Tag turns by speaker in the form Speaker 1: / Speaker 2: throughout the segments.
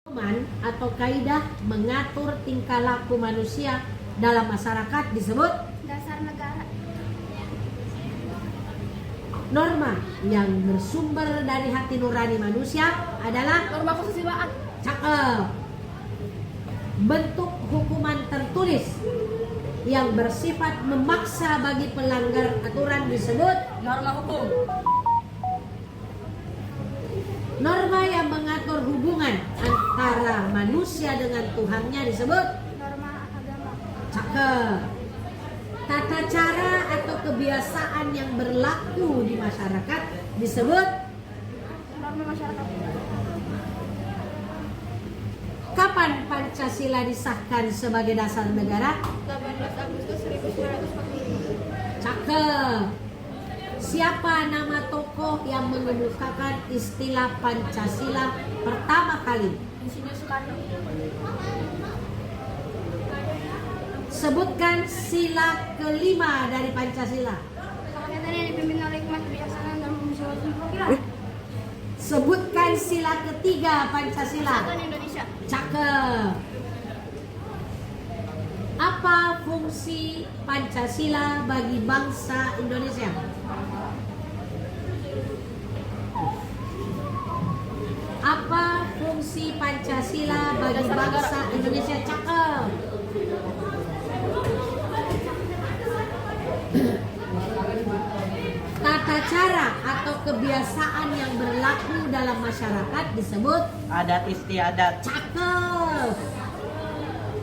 Speaker 1: Atau kaidah mengatur tingkah laku manusia dalam masyarakat disebut
Speaker 2: dasar negara.
Speaker 1: Norma yang bersumber dari hati nurani manusia adalah
Speaker 2: Norma kesusilaan.
Speaker 1: cakep. Bentuk hukuman tertulis yang bersifat memaksa bagi pelanggar aturan disebut
Speaker 2: Norma hukum.
Speaker 1: norma yang mengatur hubungan antara manusia dengan Tuhannya disebut
Speaker 2: Norma agama.
Speaker 1: cakep. Tata cara atau kebiasaan yang berlaku di masyarakat disebut
Speaker 2: Norma masyarakat.
Speaker 1: kapan Pancasila disahkan sebagai dasar negara?
Speaker 2: 18 Agustus 1945.
Speaker 1: Cakep. Siapa nama tokoh yang mengemukakan istilah Pancasila pertama kali?
Speaker 2: Insinyur Soekarno.
Speaker 1: Sebutkan sila kelima dari Pancasila.
Speaker 2: Kerakyatan yang dipimpin oleh hikmat kebijaksanaan dan musyawarah.
Speaker 1: Sebutkan sila ketiga Pancasila.
Speaker 2: Persatuan Indonesia.
Speaker 1: Cakep. Apa fungsi Pancasila bagi bangsa Indonesia? Apa fungsi Pancasila bagi bangsa Indonesia? Cakep. Tata cara atau kebiasaan yang berlaku dalam masyarakat disebut
Speaker 3: Adat istiadat.
Speaker 1: cakep.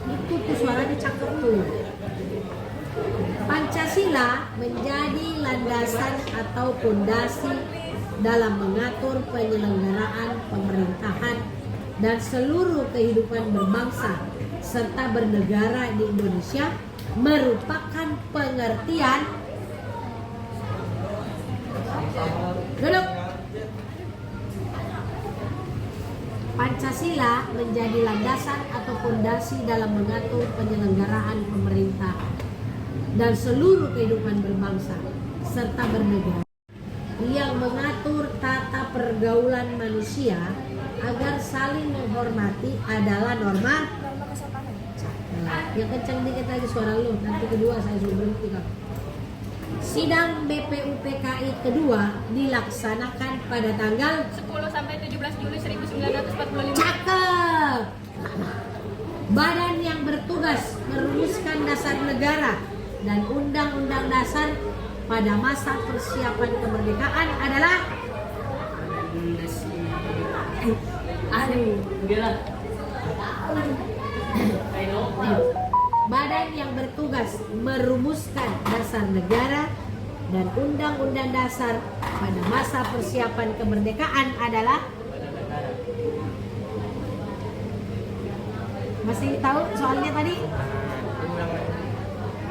Speaker 1: Itu tuh suaranya cakep tuh. Pancasila menjadi landasan atau pondasi dalam mengatur penyelenggaraan pemerintahan dan seluruh kehidupan berbangsa serta bernegara di Indonesia, merupakan pengertian duduk. Pancasila menjadi landasan atau fondasi dalam mengatur penyelenggaraan pemerintah dan seluruh kehidupan berbangsa serta bernegara, yang mengatur tata pergaulan manusia agar saling menghormati adalah norma.
Speaker 2: Norma kesopanan.
Speaker 1: Yang kencang dikit lagi suara lu, nanti kedua saya suruh berhenti kan. Sidang BPUPKI kedua dilaksanakan pada tanggal
Speaker 2: 10 sampai 17 Juli 1945.
Speaker 1: cakep. Badan yang bertugas merumuskan dasar negara dan undang-undang dasar pada masa persiapan kemerdekaan adalah Badan yang bertugas merumuskan dasar negara dan undang-undang dasar pada masa persiapan kemerdekaan adalah. Masih tahu soalnya tadi?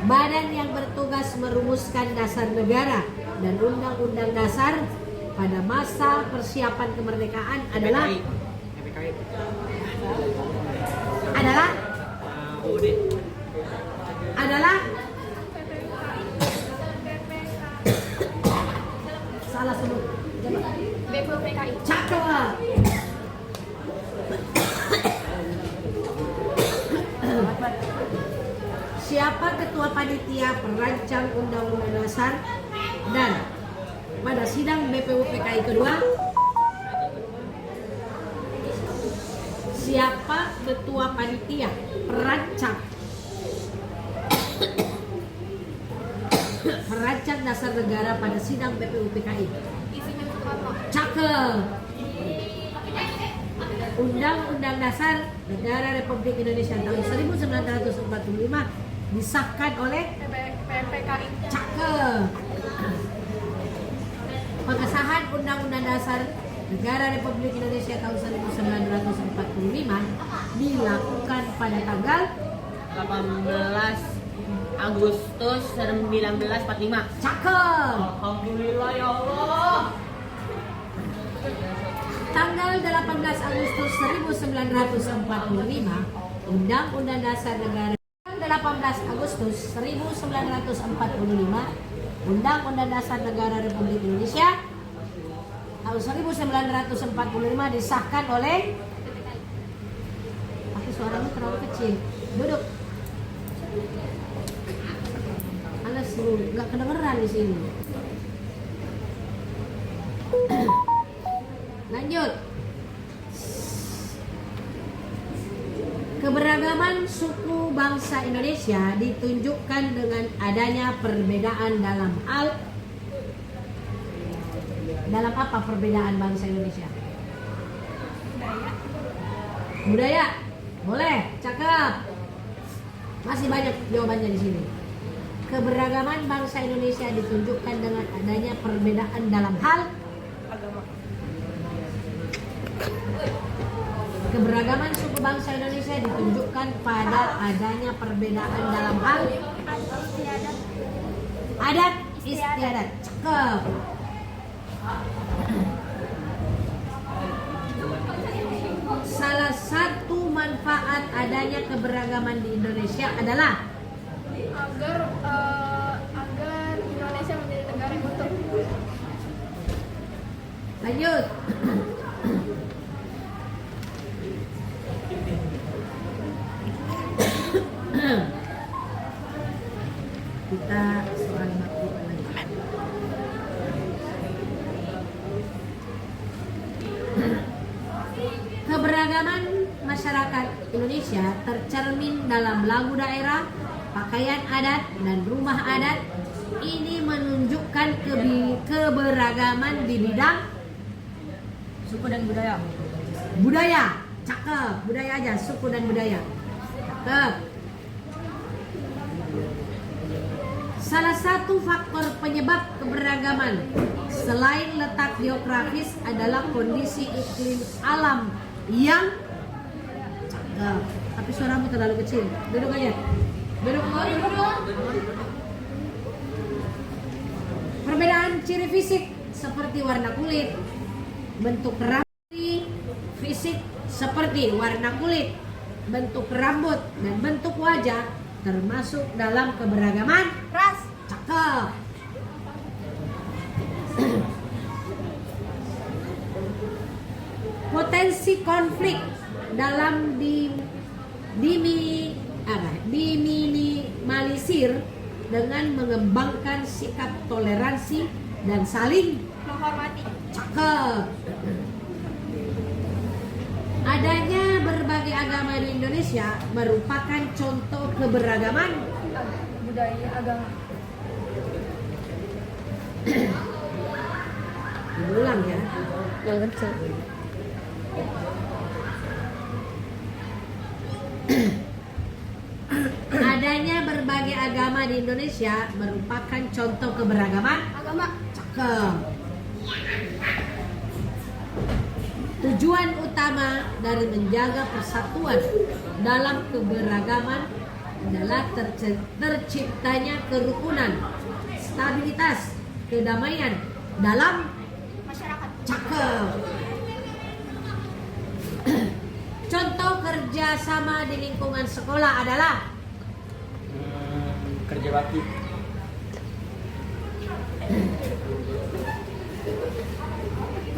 Speaker 1: Badan yang bertugas merumuskan dasar negara dan undang-undang dasar pada masa persiapan kemerdekaan adalah salah sebut. Coba.
Speaker 2: BPUPKI.
Speaker 1: Cakep. Siapa ketua panitia perancang undang-undang dasar dan pada sidang BPUPKI kedua? Siapa ketua panitia perancang dasar negara pada sidang BPUPKI?
Speaker 2: Insinyur Soekarno.
Speaker 1: Cakep. Undang-Undang Dasar Negara Republik Indonesia tahun 1945 disahkan oleh
Speaker 2: PPKI.
Speaker 1: cakep. Pengesahan Undang-Undang Dasar Negara Republik Indonesia tahun 1945 dilakukan pada tanggal
Speaker 3: 18 Agustus 1945.
Speaker 1: cakep.
Speaker 3: Alhamdulillah ya Allah.
Speaker 1: Tanggal 18 Agustus 1945 Undang-Undang Dasar Negara 18 Agustus 1945 Undang-Undang Dasar Negara Republik Indonesia tahun 1945 disahkan oleh kecil. Duduk. Alas lu nggak kedengeran di sini. Lanjut. Keberagaman suku bangsa Indonesia ditunjukkan dengan adanya perbedaan dalam apa perbedaan bangsa Indonesia? Budaya. Boleh, cakep. Masih banyak jawabannya di sini. Keberagaman bangsa Indonesia ditunjukkan dengan adanya perbedaan dalam hal
Speaker 2: Agama.
Speaker 1: Keberagaman suku bangsa Indonesia ditunjukkan pada adanya perbedaan dalam hal adat istiadat. Cakep. Salah satu manfaat adanya keberagaman di Indonesia adalah
Speaker 2: agar Indonesia menjadi negara yang utuh.
Speaker 1: lanjut. Kita soal makhluk lagi. Keberagaman masyarakat Indonesia tercermin dalam lagu daerah, pakaian adat, dan rumah adat. Ini menunjukkan keberagaman di bidang
Speaker 3: Suku dan budaya.
Speaker 1: budaya. Cakep, budaya aja, suku dan budaya. Cakep. Salah satu faktor penyebab keberagaman selain letak geografis adalah kondisi iklim alam yang cakep. Tapi suaramu terlalu kecil. Duduk aja. Duduk. Perbedaan ciri fisik seperti warna kulit, bentuk rambut, fisik seperti warna kulit, bentuk rambut, dan bentuk wajah termasuk dalam keberagaman
Speaker 2: Ras.
Speaker 1: cakep. Potensi konflik dalam diminimalisir dengan mengembangkan sikap toleransi dan saling
Speaker 2: Menghormati.
Speaker 1: cakep. Adanya berbagai agama di Indonesia merupakan contoh keberagaman
Speaker 2: Budaya agama.
Speaker 1: Ulang ya.
Speaker 3: Yang kecil.
Speaker 1: Adanya berbagai agama di Indonesia merupakan contoh keberagaman
Speaker 2: Agama.
Speaker 1: cakep. Tujuan utama dari menjaga persatuan dalam keberagaman adalah terciptanya kerukunan, stabilitas, kedamaian dalam
Speaker 2: Masyarakat.
Speaker 1: cakep. Contoh kerjasama di lingkungan sekolah adalah
Speaker 3: Kerja bakti.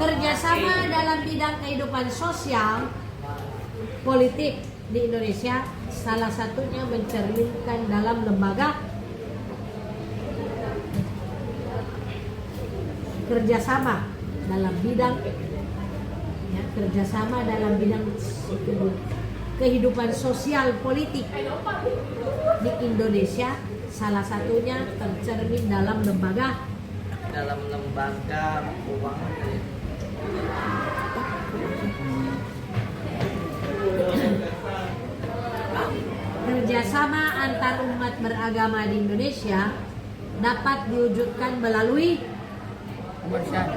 Speaker 1: kerjasama dalam bidang kehidupan sosial, politik di Indonesia. Salah satunya mencerminkan dalam lembaga kerjasama dalam bidang kerjasama dalam bidang kehidupan sosial politik di Indonesia. Salah satunya tercermin dalam lembaga
Speaker 3: keuangan.
Speaker 1: kerjasama antar umat beragama di Indonesia dapat diwujudkan melalui
Speaker 3: Kebersihan.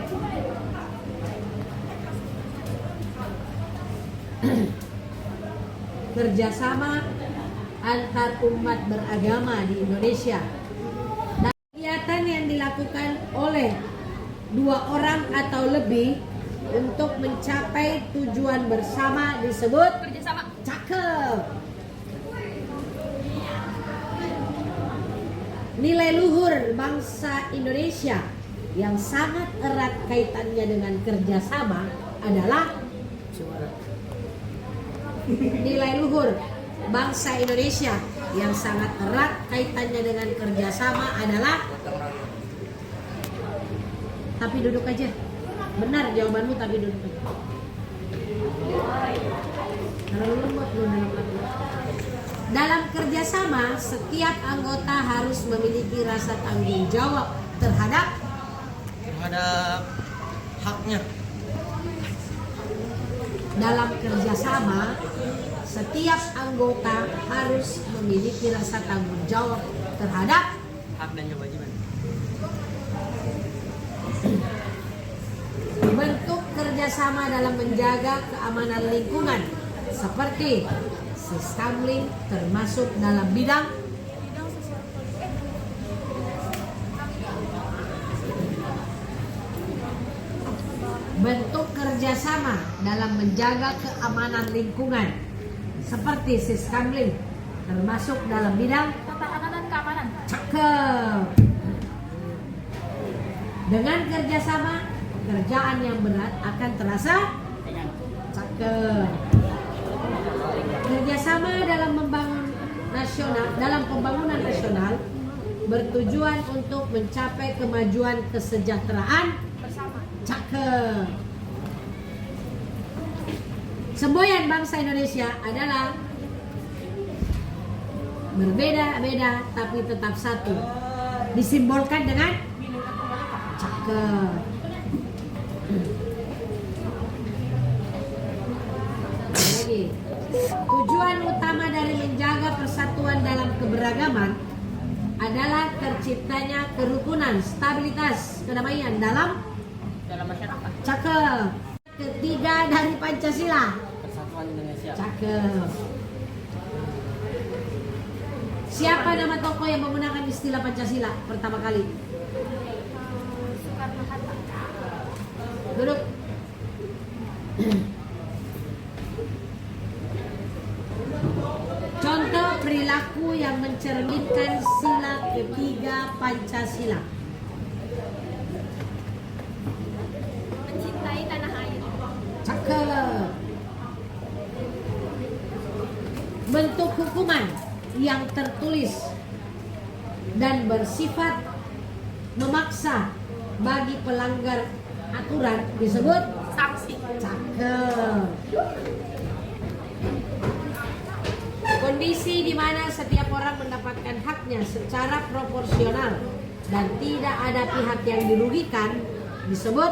Speaker 1: kerjasama antar umat beragama di Indonesia. Dan kegiatan yang dilakukan oleh 2 orang atau lebih untuk mencapai tujuan bersama disebut
Speaker 2: Kerjasama.
Speaker 1: cakep. Nilai luhur bangsa Indonesia yang sangat erat kaitannya dengan kerjasama adalah nilai luhur bangsa Indonesia yang sangat erat kaitannya dengan kerjasama adalah, tapi duduk aja. Benar jawabanmu, tapi duduk aja. Terlalu lembut lu dalam hati. Dalam kerjasama, setiap anggota harus memiliki rasa tanggung jawab terhadap
Speaker 4: haknya.
Speaker 1: Dalam kerjasama, setiap anggota harus memiliki rasa tanggung jawab terhadap
Speaker 4: Hak dan kewajiban.
Speaker 1: bentuk kerjasama dalam menjaga keamanan lingkungan seperti Siskamling, termasuk dalam bidang bentuk kerjasama dalam menjaga keamanan lingkungan seperti Siskamling, termasuk dalam bidang
Speaker 2: Pertahanan dan keamanan.
Speaker 1: cakep. Dengan kerjasama, pekerjaan yang berat akan terasa cakep. Kerjasama dalam pembangunan nasional bertujuan untuk mencapai kemajuan kesejahteraan
Speaker 2: Bersama.
Speaker 1: cakep. Semboyan bangsa Indonesia adalah berbeda-beda tapi tetap satu. Disimbolkan dengan cakep. Lagi. Tujuan utama dari menjaga persatuan dalam keberagaman adalah terciptanya kerukunan, stabilitas, kedamaian dalam
Speaker 4: Masyarakat.
Speaker 1: cakep. Ketiga dari Pancasila.
Speaker 4: Persatuan Indonesia.
Speaker 1: Cakep. Siapa nama tokoh yang menggunakan istilah Pancasila pertama kali?
Speaker 2: Soekarno-Hatta.
Speaker 1: Duduk. Contoh perilaku yang mencerminkan sila ketiga Pancasila.
Speaker 2: Mencintai tanah air.
Speaker 1: Cakep. Bentuk hukuman yang tertulis dan bersifat memaksa bagi pelanggar aturan disebut
Speaker 2: Sanksi.
Speaker 1: cakep. Kondisi di mana setiap orang mendapatkan haknya secara proporsional dan tidak ada pihak yang dirugikan disebut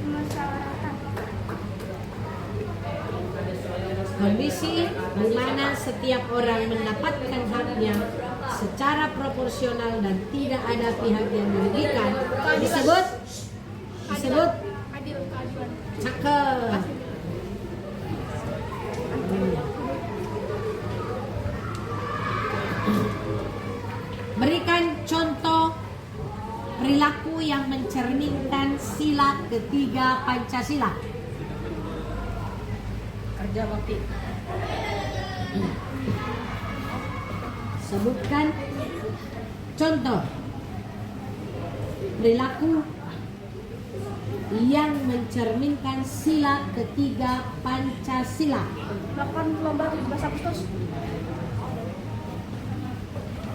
Speaker 2: Kemusyawaratan.
Speaker 1: kondisi di mana setiap orang mendapatkan haknya secara proporsional dan tidak ada pihak yang dirugikan disebut
Speaker 2: Adil keadilan.
Speaker 1: cakep. Berikan contoh perilaku yang mencerminkan sila ketiga Pancasila.
Speaker 3: Kerja bakti.
Speaker 1: Sebutkan contoh perilaku yang mencerminkan sila ketiga Pancasila.
Speaker 2: Melakukan lomba 17 Agustus.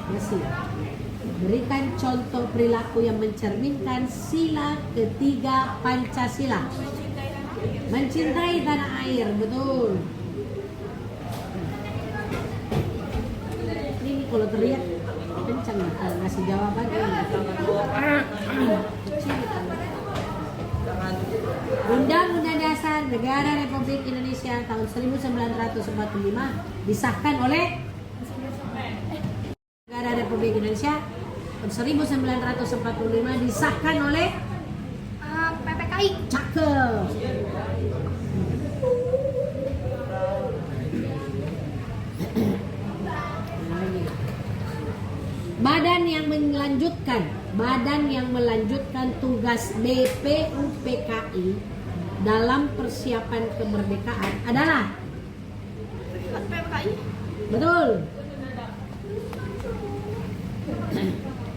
Speaker 1: Masih. Berikan contoh perilaku yang mencerminkan sila ketiga Pancasila. Mencintai tanah air, betul. Ini kalau teriak kencang nih, kalau ngasih jawaban. Undang-Undang Dasar Negara Republik Indonesia tahun 1945 disahkan oleh Negara Republik Indonesia tahun 1945 disahkan oleh
Speaker 2: PPKI.
Speaker 1: cakep. Badan yang melanjutkan tugas BPUPKI dalam persiapan kemerdekaan adalah
Speaker 2: PPKI.
Speaker 1: betul.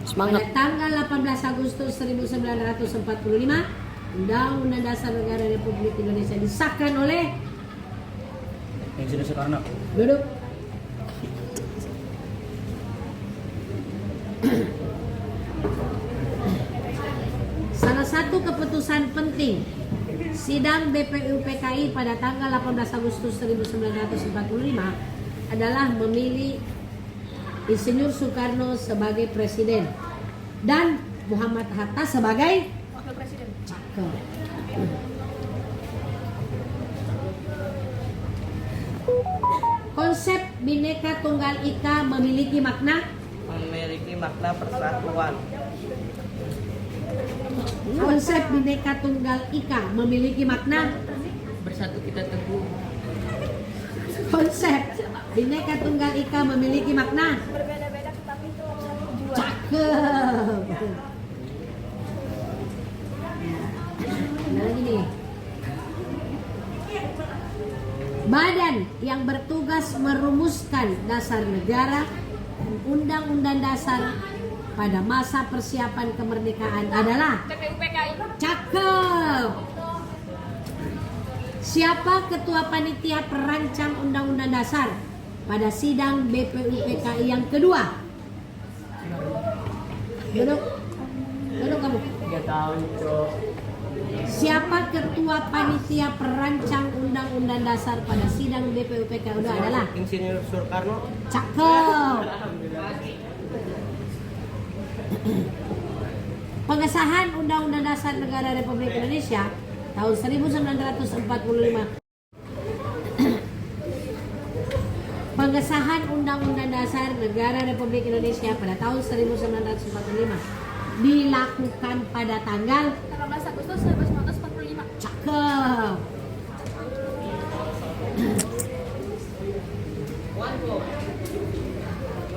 Speaker 3: Semangat.
Speaker 1: Pada tanggal 18 Agustus 1945, Undang-Undang Dasar Negara Republik Indonesia disahkan oleh
Speaker 5: Insinyur Soekarno.
Speaker 1: Duduk. Salah satu keputusan penting sidang BPUPKI pada tanggal 18 Agustus 1945 adalah memilih Insinyur Soekarno sebagai presiden dan Muhammad Hatta sebagai
Speaker 2: Wakil Presiden.
Speaker 1: cakep. Konsep Bhinneka Tunggal Ika memiliki makna
Speaker 4: persatuan.
Speaker 1: Konsep Bhinneka Tunggal Ika memiliki makna
Speaker 3: Bersatu kita teguh.
Speaker 1: Konsep Bhinneka Tunggal Ika memiliki makna
Speaker 2: Berbeda-beda tetapi itu tujuan.
Speaker 1: cakep. Ada lagi nih. Badan yang bertugas merumuskan dasar negara dan undang-undang dasar pada masa persiapan kemerdekaan adalah
Speaker 2: BPUPKI.
Speaker 1: cakep. Siapa ketua panitia perancang undang-undang dasar pada sidang BPUPKI yang kedua? Duduk. Duduk kamu.
Speaker 4: 3 tahun, Cok.
Speaker 1: Siapa ketua panitia perancang undang-undang dasar pada sidang BPUPKI kedua adalah
Speaker 4: Insinyur Soekarno.
Speaker 1: cakep. Pengesahan Undang-Undang Dasar Negara Republik Indonesia tahun 1945. Pengesahan Undang-Undang Dasar Negara Republik Indonesia pada tahun 1945 dilakukan pada tanggal
Speaker 2: 18 Agustus 1945.
Speaker 1: cakep.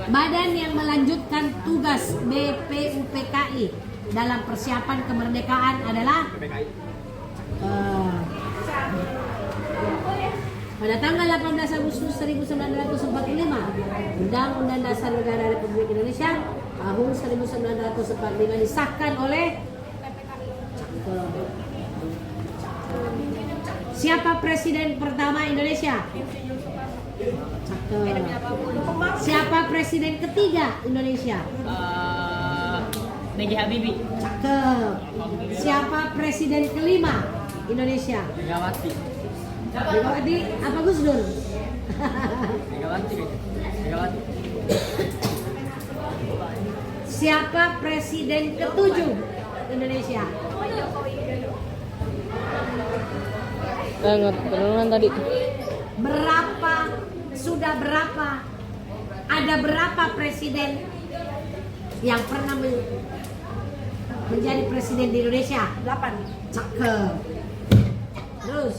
Speaker 1: Badan yang melanjutkan tugas BPUPKI dalam persiapan kemerdekaan adalah pada tanggal 18 Agustus 1945 Undang-Undang Dasar Negara Republik Indonesia tahun 1945 disahkan oleh siapa presiden pertama Indonesia? Cakep. Siapa presiden ketiga Indonesia?
Speaker 3: B.J. Habibie.
Speaker 1: Cakep. Siapa presiden kelima Indonesia?
Speaker 3: Megawati.
Speaker 1: Megawati apa Gus Dur?
Speaker 3: Megawati. Megawati.
Speaker 1: Siapa presiden ketujuh Indonesia?
Speaker 3: Enggak penurunan tadi.
Speaker 1: Berapa ada berapa presiden yang pernah menjadi presiden di Indonesia? 8. Cakep. Terus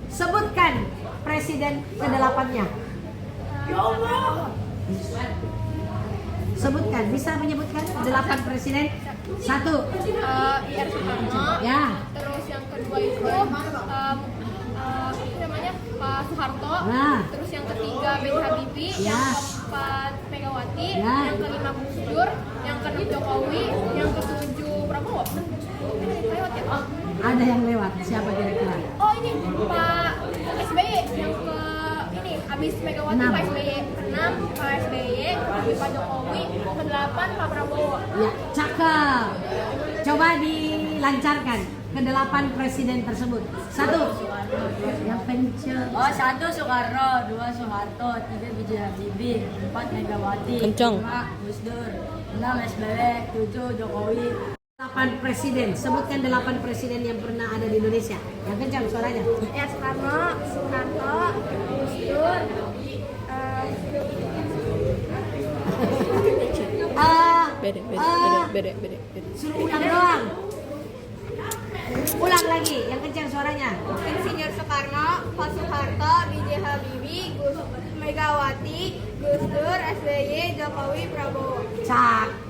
Speaker 1: sebutkan presiden ke-8-nya. Ya Allah. Sebutkan, bisa menyebutkan 8 presiden? 1.
Speaker 2: IR Soekarno.
Speaker 1: Ya.
Speaker 2: Terus yang kedua itu apa namanya Pak Soeharto.
Speaker 1: Nah.
Speaker 2: Terus yang ketiga B.J. Habibie.
Speaker 1: Ya.
Speaker 2: Yang keempat Megawati.
Speaker 1: Ya.
Speaker 2: Yang kelima Gus Dur. Yang keenam Jokowi. Yang ketujuh Prabowo. Lewat ya?
Speaker 1: Ada yang lewat. Siapa kira-kira?
Speaker 2: Oh ini Pak SBY yang ke ini abis Megawati
Speaker 1: 6.
Speaker 2: Pak SBY ke-6 Pak SBY ke-7 Pak Jokowi ke-8 Pak Prabowo.
Speaker 1: Ya, cakep. Coba dilancarkan ke-8 presiden tersebut. 1. Yang pencet.
Speaker 3: Oh, 1 Soekarno, 2 Soeharto, 3 B.J. Habibie, 4 Megawati,
Speaker 5: Kencang.
Speaker 3: 5 Gus Dur, 6 SBY, 7 Jokowi.
Speaker 1: 8 presiden. Sebutkan 8 presiden yang pernah ada di Indonesia. Yang kencang suaranya.
Speaker 2: Ya Soekarno, Soeharto, Gus Dur,
Speaker 5: Beda.
Speaker 1: Suruh ulang doang. Ulang lagi, yang kencang suaranya.
Speaker 2: Insinyur Soekarno, Pak Soeharto, B.J. Habibie, Megawati, Gus Dur, SBY, Jokowi, Prabowo.
Speaker 1: Cakep.